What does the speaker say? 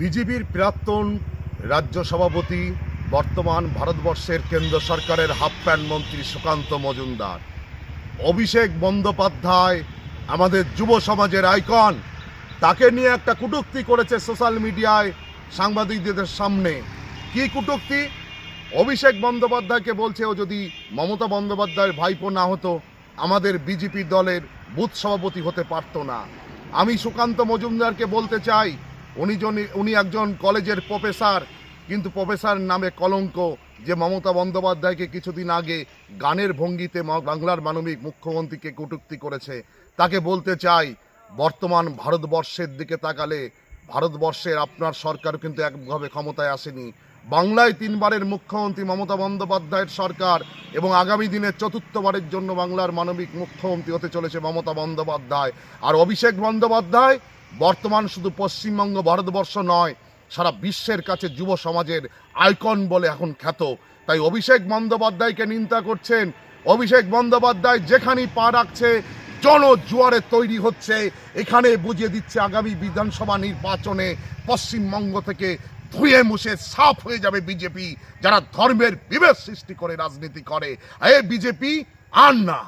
বিজেপির প্রাক্তন রাজ্য সভাপতি বর্তমান ভারতবর্ষের কেন্দ্র সরকারের হাফ প্যান্ট মন্ত্রী সুকান্ত মজুমদার, অভিষেক বন্দ্যোপাধ্যায় আমাদের যুব সমাজের আইকন, তাকে নিয়ে একটা কটূক্তি করেছে সোশ্যাল মিডিয়ায় সাংবাদিকদের সামনে। কি কটূক্তি? অভিষেক বন্দ্যোপাধ্যায়কে বলছে ও যদি মমতা বন্দ্যোপাধ্যায়ের ভাইপো না হতো আমাদের বিজেপি দলের বুথ সভাপতি হতে পারত না। আমি সুকান্ত মজুমদারকে বলতে চাই, উনি একজন কলেজের প্রফেসর, কিন্তু প্রফেসর নামে কলঙ্ক। যে মমতা বন্দ্যোপাধ্যায়কে কিছুদিন আগে গানের ভঙ্গিতে বাংলার মানবিক মুখ্যমন্ত্রীকে কটূক্তি করেছে, তাকে বলতে চাই, বর্তমান ভারতবর্ষের দিকে তাকালে ভারতবর্ষের আপনার সরকার কিন্তু একভাবে ক্ষমতায় আসেনি। বাংলায় 3 বারের মুখ্যমন্ত্রী মমতা বন্দ্যোপাধ্যায়ের সরকার, এবং আগামী দিনে 4র্থবারের জন্য বাংলার মানবিক মুখ্যমন্ত্রী হতে চলেছে মমতা বন্দ্যোপাধ্যায়। আর অভিষেক বন্দ্যোপাধ্যায় বর্তমান শুধু পশ্চিমবঙ্গ ভারতবর্ষ নয়, সারা বিশ্বের কাছে যুব সমাজের আইকন বলে এখন খ্যাত। তাই অভিষেক বন্দ্যোপাধ্যায়কে নিন্দা করছেন। অভিষেক বন্দ্যোপাধ্যায় যেখানেই পা রাখছে জনজোয়ারে তৈরি হচ্ছে। এখানে বুঝিয়ে দিচ্ছে আগামী বিধানসভা নির্বাচনে পশ্চিমবঙ্গ থেকে ধুয়ে মুছে সাফ হয়ে যাবে বিজেপি, যারা ধর্মের বিভেদ সৃষ্টি করে রাজনীতি করে। এ বিজেপি আর না।